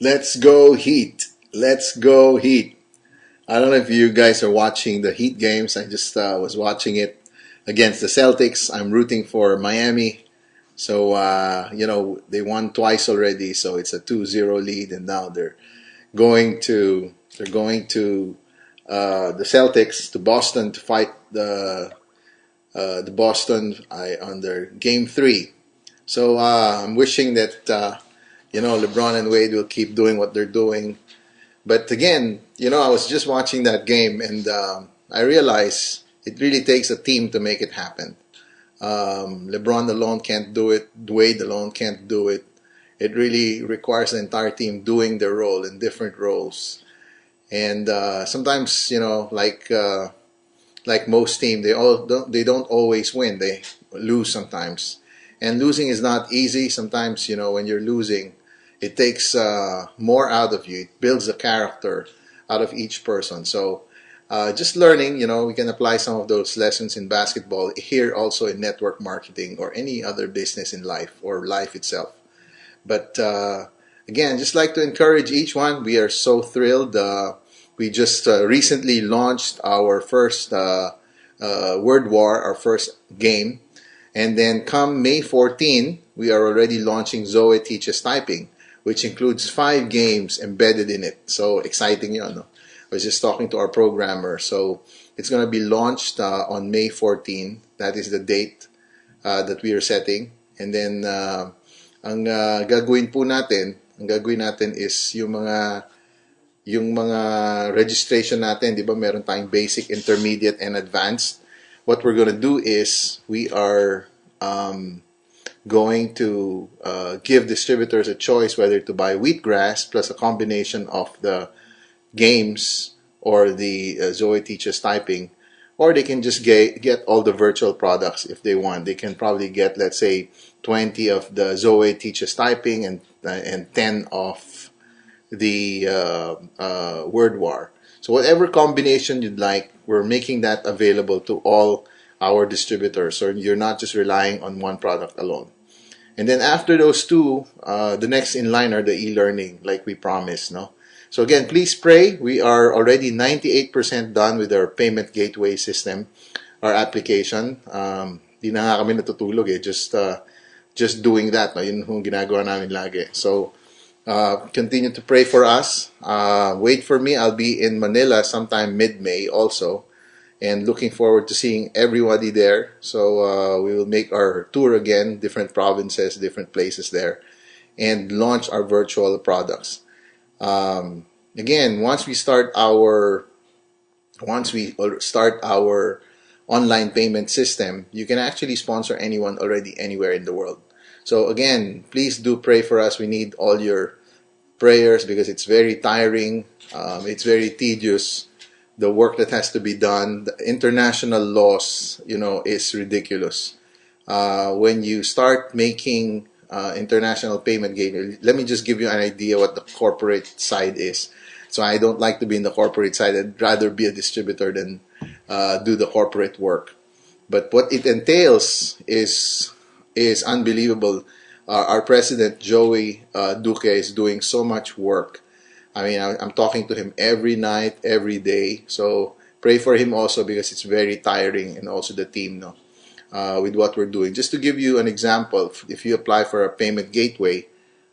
Let's go Heat. Let's go Heat. I don't know if you guys are watching the Heat games. I just was watching it against the Celtics. I'm rooting for Miami. So, they won twice already. So it's a 2-0 lead. And now they're going to the Celtics, to Boston, to fight the Boston on their game three. So I'm wishing that, LeBron and Wade will keep doing what they're doing. But again, I was just watching that game and I realized it really takes a team to make it happen. LeBron alone can't do it. Wade alone can't do it. It really requires the entire team doing their role in different roles. And sometimes, like most teams, they don't always win. They lose sometimes, and losing is not easy. Sometimes, when you're losing, it takes more out of you. It builds a character out of each person. So just learning, we can apply some of those lessons in basketball here, also in network marketing or any other business in life or life itself. But again, just like to encourage each one. We are so thrilled. We just recently launched our first Word War, our first game. And then come May 14, we are already launching Zoe Teaches Typing, which includes 5 games embedded in it. So exciting, no? I was just talking to our programmer. So it's going to be launched on May 14. That is the date that we are setting. And then ang gagawin natin is yung mga registration natin, di ba? Meron tayong basic, intermediate, and advanced. What we're going to do is we are going to give distributors a choice whether to buy Wheatgrass plus a combination of the games or the Zoe Teaches Typing, or they can just get all the virtual products if they want. They can probably get, let's say, 20 of the Zoe Teaches Typing and 10 of the Word War. So whatever combination you'd like, we're making that available to all our distributors. So you're not just relying on one product alone. And then after those two, the next in line are the e-learning, like we promised, no? So again, please pray. We are already 98% done with our payment gateway system, our application. Di na nga kami natutulog just doing that, no? Yun yung ginagawa namin lagi. So continue to pray for us. Wait for me. I'll be in Manila sometime mid-May also, and looking forward to seeing everybody there. So we will make our tour again, different provinces, different places there, and launch our virtual products. Again, once we start our online payment system, you can actually sponsor anyone already anywhere in the world. So again, please do pray for us. We need all your prayers because it's very tiring. It's very tedious. The work that has to be done, the international laws, is ridiculous. When you start making international payment gateway, let me just give you an idea what the corporate side is. So I don't like to be in the corporate side. I'd rather be a distributor than do the corporate work. But what it entails is unbelievable. Our president, Joey Duque, is doing so much work. I mean, I'm talking to him every night, every day. So pray for him also because it's very tiring, and also the team, no, with what we're doing. Just to give you an example, if you apply for a payment gateway,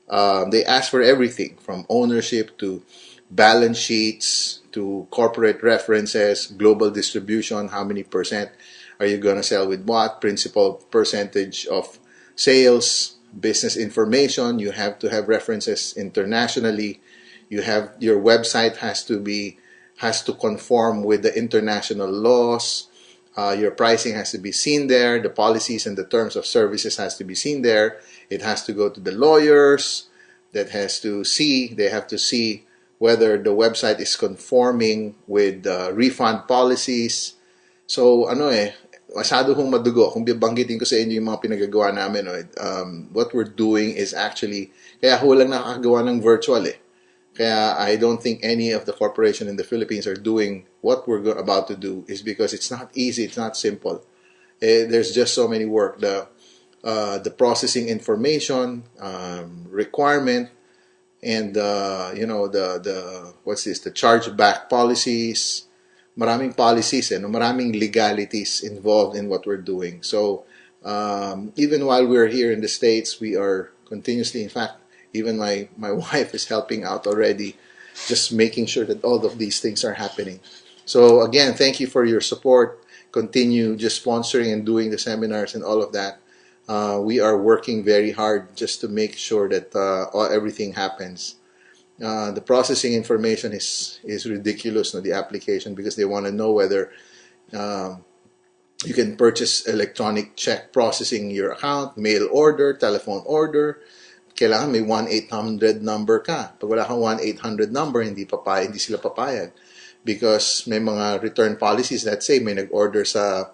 they ask for everything from ownership to balance sheets to corporate references, global distribution, how many percent are you going to sell with what, principal percentage of sales, business information. You have to have references internationally. Your website has to conform with the international laws. Your pricing has to be seen there. The policies and the terms of services has to be seen there. It has to go to the lawyers. They have to see whether the website is conforming with refund policies. So masyado kong madugo kung bibanggitin ko sa inyo yung mga pinagagawa namin. What we're doing is actually, kaya ako lang nakakagawa ng virtual Kaya I don't think any of the corporation in the Philippines are doing what we're about to do, is because it's not easy, it's not simple. There's just so many work. The processing information requirement, and the what's this, the chargeback policies, maraming policies, no, maraming legalities involved in what we're doing. So even while we're here in the States, we are continuously, in fact, even my wife is helping out already, just making sure that all of these things are happening. So again, thank you for your support. Continue just sponsoring and doing the seminars and all of that. We are working very hard just to make sure that everything happens. The processing information is ridiculous, no, the application, because they want to know whether you can purchase electronic check processing your account, mail order, telephone order. Kailangan may 1-800 number ka. Pag wala kang 1-800 number, hindi sila papayag. Because may mga return policies, let's say may nag-order sa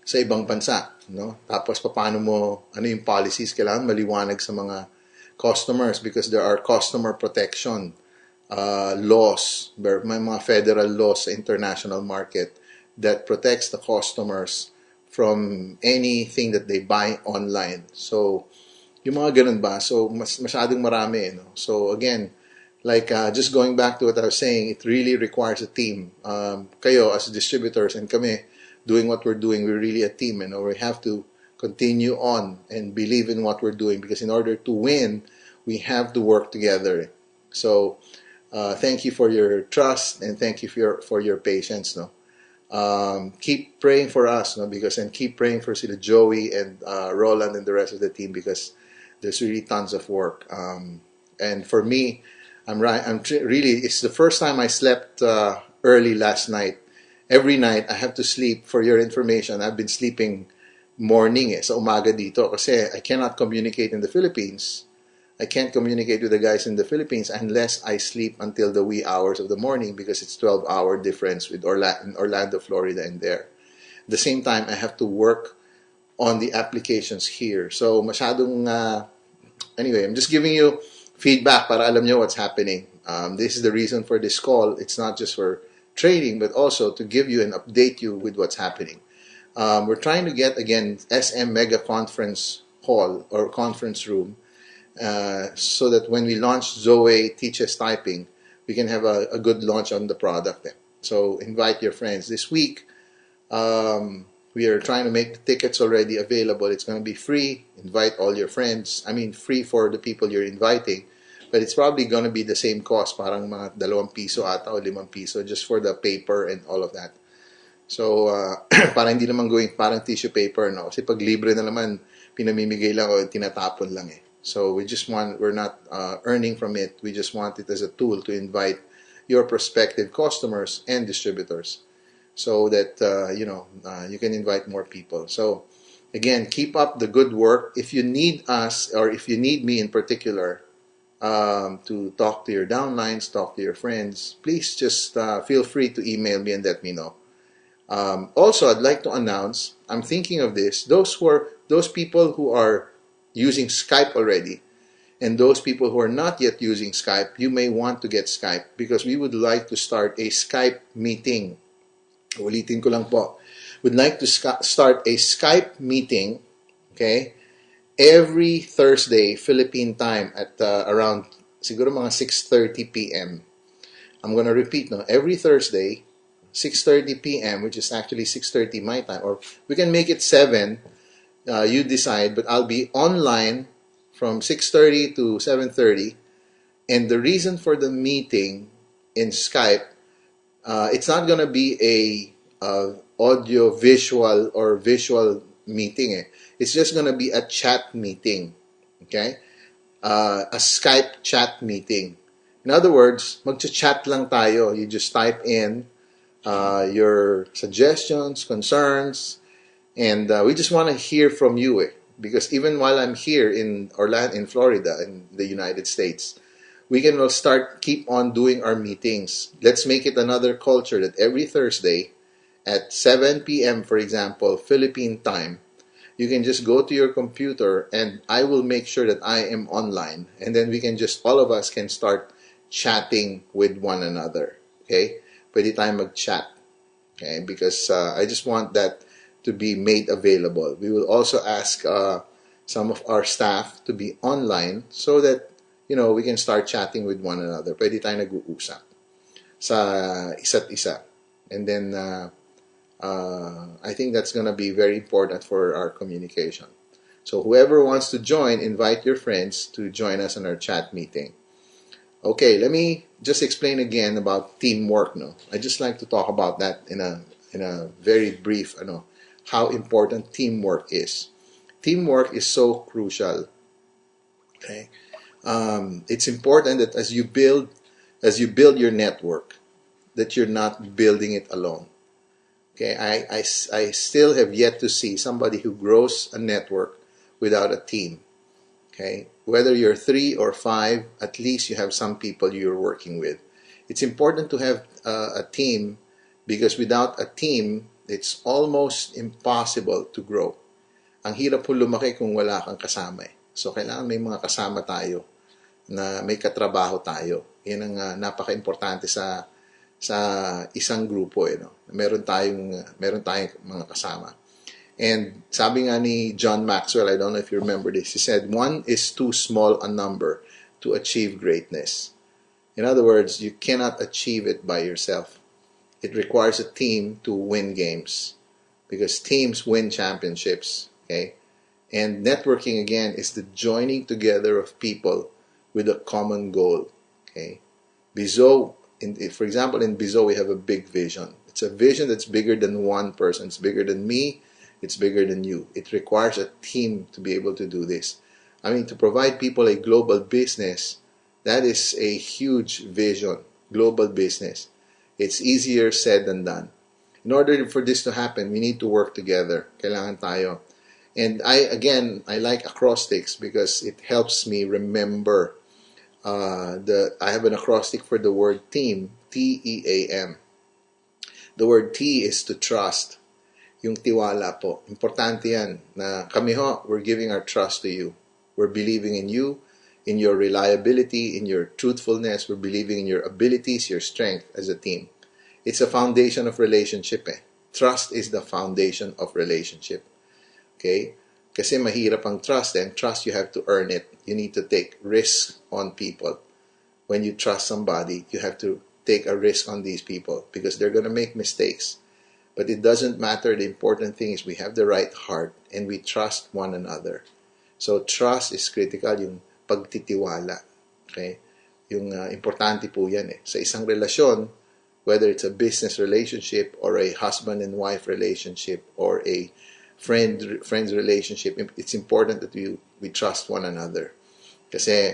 ibang bansa, no? Tapos paano mo, ano yung policies, kailangan maliwanag sa mga customers, because there are customer protection laws. May mga federal laws sa international market that protects the customers from anything that they buy online. So yung mga ganun ba? So masyadong marami, no? So again, like just going back to what I was saying, it really requires a team. Kayo as distributors and kami doing what we're doing, we're really a team, and we have to continue on and believe in what we're doing, because in order to win, we have to work together. So thank you for your trust, and thank you for your patience, no? Keep praying for us, no? And keep praying for sila Joey and Roland and the rest of the team, because there's really tons of work. And for me, really, it's the first time I slept early last night. Every night I have to sleep. For your information, I've been sleeping morning sa umaga dito, kasi I cannot communicate in the Philippines. I can't communicate with the guys in the Philippines unless I sleep until the wee hours of the morning, because it's 12-hour difference with Orlando, Florida, and there. At the same time, I have to work on the applications here. So masyadong anyway, I'm just giving you feedback para alam nyo what's happening. This is the reason for this call. It's not just for trading, but also to give you and update you with what's happening. We're trying to get, again, SM Mega Conference Hall or Conference Room, so that when we launch Zoe Teaches Typing, we can have a good launch on the product. So invite your friends. This week, we are trying to make the tickets already available. It's going to be free. Invite all your friends. I mean, free for the people you're inviting. But it's probably going to be the same cost, parang mga 2 piso ata o 5 piso, just for the paper and all of that. So, parang hindi naman going parang tissue paper, no? Kasi pag libre na naman, pinamimigay lang o tinatapon lang eh. So, we're not earning from it. We just want it as a tool to invite your prospective customers and distributors, so that, you can invite more people. So, again, keep up the good work. If you need us, or if you need me in particular, to talk to your downlines, talk to your friends, please just feel free to email me and let me know. Also, I'd like to announce, I'm thinking of this, those people who are using Skype already, and those people who are not yet using Skype, you may want to get Skype, because we would like to start a Skype meeting. Ulitin ko lang po. We'd like to start a Skype meeting, okay, every Thursday, Philippine time, at around siguro mga 6:30 p.m. I'm going to repeat, no, every Thursday, 6:30 p.m., which is actually 6:30 my time, or we can make it 7, you decide, but I'll be online from 6:30 to 7:30, and the reason for the meeting in Skype, it's not going to be a audio visual or visual meeting. It's just going to be a chat meeting, okay? A Skype chat meeting. In other words, mag-chat lang tayo. You just type in your suggestions, concerns, and we just want to hear from you. Because even while I'm here in Orlando, in Florida, in the United States, we can keep on doing our meetings. Let's make it another culture that every Thursday at 7 p.m., for example, Philippine time, you can just go to your computer and I will make sure that I am online. And then all of us can start chatting with one another. Okay? Pwede tayo mag-chat. Okay? Because I just want that to be made available. We will also ask some of our staff to be online, so that we can start chatting with one another. Pwede tayo nag-uusap sa isa't isa. And then, I think that's going to be very important for our communication. So whoever wants to join, invite your friends to join us on our chat meeting. Okay, let me just explain again about teamwork. No, I just like to talk about that in a very brief. How important teamwork is. Teamwork is so crucial. Okay, it's important that as you build your network, that you're not building it alone. Okay, I still have yet to see somebody who grows a network without a team. Okay, whether you're 3 or 5, at least you have some people you're working with. It's important to have a team, because without a team, it's almost impossible to grow. Ang hirap po lumaki kung wala kang kasama eh. So kailangan may mga kasama tayo, na may katrabaho tayo. Yan ang napaka-importante sa isang grupo Meron tayong mga kasama. And sabi nga ni John Maxwell, I don't know if you remember this, he said, one is too small a number to achieve greatness. In other words, you cannot achieve it by yourself. It requires a team to win games, because teams win championships. Okay, and networking again is the joining together of people with a common goal. Okay, Bizo, for example, in Bizo we have a big vision. It's a vision that's bigger than one person. It's bigger than me. It's bigger than you. It requires a team to be able to do this. I mean, to provide people a global business, that is a huge vision. Global business. It's easier said than done. In order for this to happen, we need to work together. Kailangan tayo. And I like acrostics because it helps me remember. I have an acrostic for the word team, T-E-A-M. The word T is to trust. Yung tiwala po. Importante yan na kami we're giving our trust to you. We're believing in you, in your reliability, in your truthfulness. We're believing in your abilities, your strength as a team. It's a foundation of relationship eh. Trust is the foundation of relationship. Okay? Kasi mahirap ang trust, and trust you have to earn it. You need to take risks on people. When you trust somebody, you have to take a risk on these people because they're going to make mistakes. But it doesn't matter. The important thing is we have the right heart and we trust one another. So trust is critical, yung pagtitiwala. Okay? Yung importante po yan eh. Sa isang relasyon, whether it's a business relationship or a husband and wife relationship or a friends relationship, it's important that we trust one another. Kasi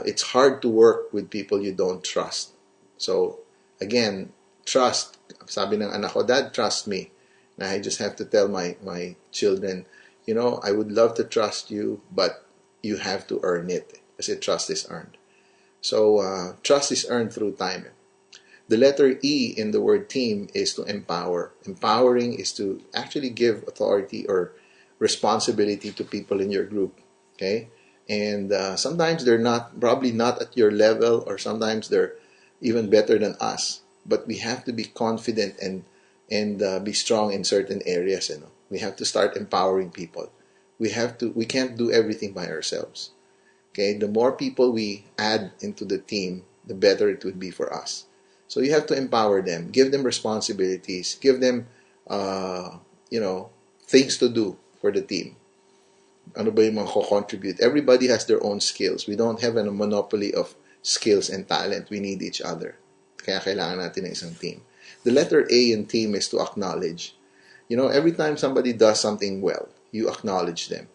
it's hard to work with people you don't trust. So again, trust. Sabi ng anak ko, Dad, trust me. And I just have to tell my children, I would love to trust you, but you have to earn it. Kasi trust is earned. So trust is earned through time. The letter E in the word team is to empower. Empowering is to actually give authority or responsibility to people in your group. Okay? And sometimes they're probably not at your level, or sometimes they're even better than us. But we have to be confident and be strong in certain areas. We have to start empowering people. We can't do everything by ourselves. Okay? The more people we add into the team, the better it would be for us. So you have to empower them, give them responsibilities, give them, things to do for the team. Ano ba yung mga contribute? Everybody has their own skills. We don't have a monopoly of skills and talent. We need each other. Kaya kailangan natin ng isang team. The letter A in team is to acknowledge. Every time somebody does something well, you acknowledge them.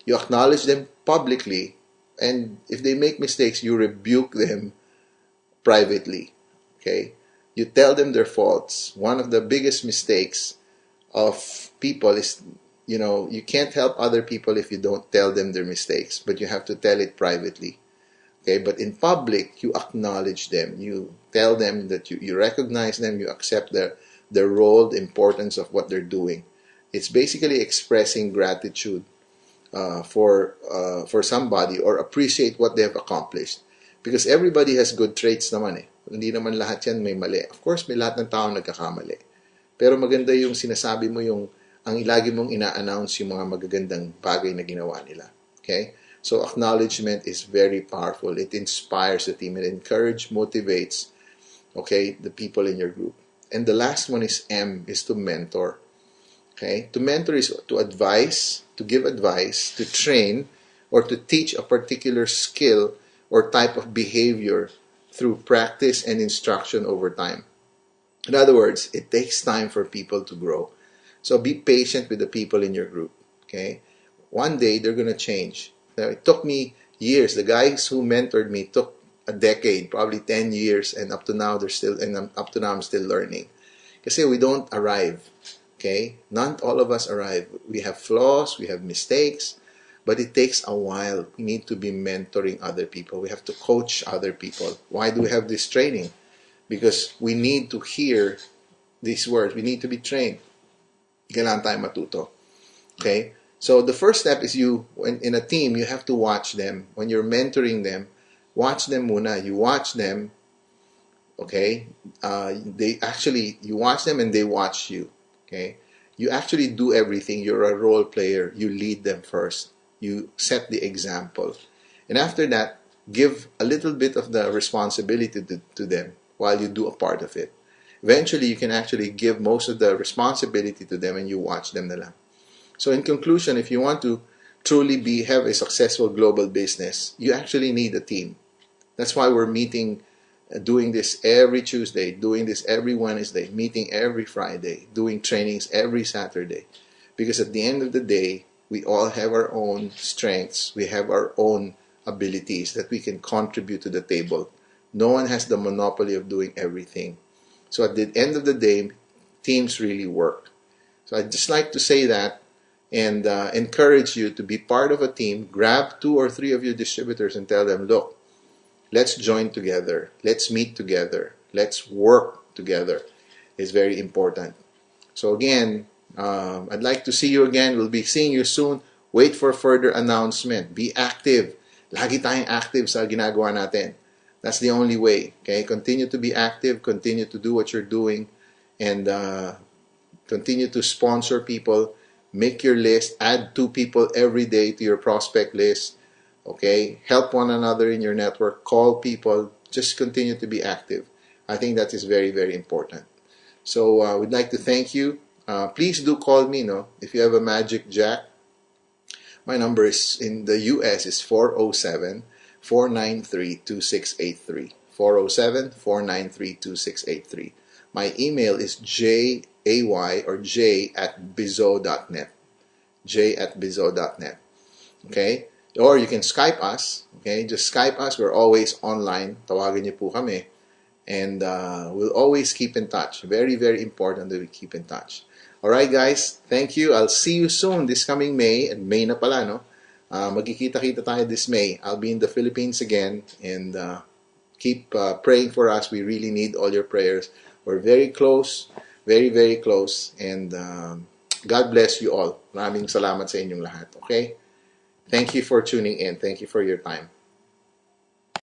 You acknowledge them publicly, and if they make mistakes, you rebuke them privately. Okay? You tell them their faults. One of the biggest mistakes of people is, you can't help other people if you don't tell them their mistakes, but you have to tell it privately. Okay? But in public, you acknowledge them. You tell them that you recognize them, you accept their role, the importance of what they're doing. It's basically expressing gratitude for somebody, or appreciate what they have accomplished. Because everybody has good traits naman eh. Hindi naman lahat yan may mali. Of course, may lahat ng tao nagkakamali. Pero maganda yung sinasabi mo, ang lagi mong ina-announce yung mga magagandang bagay na ginawa nila. Okay? So acknowledgement is very powerful. It inspires the team. It encourages, motivates, okay, the people in your group. And the last one is M, is to mentor. Okay, to mentor is to advise, to give advice, to train, or to teach a particular skill or type of behavior through practice and instruction over time. In other words, it takes time for people to grow. So be patient with the people in your group. Okay, one day they're going to change. Now, it took me years. The guys who mentored me took a decade, probably 10 years, and up to now they're still, and up to now I'm still learning. Kasi we don't arrive. Okay, not all of us arrive. We have flaws, we have mistakes, but it takes a while. We need to be mentoring other people. We have to coach other people. Why do we have this training? Because we need to hear these words. We need to be trained. Kailangan tayo matuto. Okay? So the first step is when in a team, you have to watch them. When you're mentoring them, watch them muna. You watch them, okay? You watch them and they watch you. Okay? You actually do everything. You're a role player. You lead them first. You set the example. And after that, give a little bit of the responsibility to them while you do a part of it. Eventually, you can actually give most of the responsibility to them and you watch them na lang. So in conclusion, if you want to truly have a successful global business, you actually need a team. That's why we're meeting, doing this every Tuesday, doing this every Wednesday, meeting every Friday, doing trainings every Saturday. Because at the end of the day, we all have our own strengths. We have our own abilities that we can contribute to the table. No one has the monopoly of doing everything. So at the end of the day, teams really work. So I'd just like to say that and encourage you to be part of a team. Grab 2 or 3 of your distributors and tell them, look, let's join together. Let's meet together. Let's work together. It's very important. So again, I'd like to see you again. We'll be seeing you soon. Wait for further announcement. Be active. Lagi tayong active sa ginagawa natin. That's the only way. Okay? Continue to be active. Continue to do what you're doing. And continue to sponsor people. Make your list. Add 2 people every day to your prospect list. Okay? Help one another in your network. Call people. Just continue to be active. I think that is very, very important. So we'd like to thank you. Please do call me, if you have a Magic Jack. My number is in the US is 407-493-2683. 407-493-2683. My email is jay or j@bizo.net. j@bizo.net. Okay? Or you can Skype us. Okay? Just Skype us. We're always online. Tawagan niyo po kami. And we'll always keep in touch. Very, very important that we keep in touch. Alright guys, thank you. I'll see you soon this coming May. And May na pala, no? Magkikita-kita tayo this May. I'll be in the Philippines again. And keep praying for us. We really need all your prayers. We're very close. Very, very close. And God bless you all. Maraming salamat sa inyong lahat. Okay? Thank you for tuning in. Thank you for your time.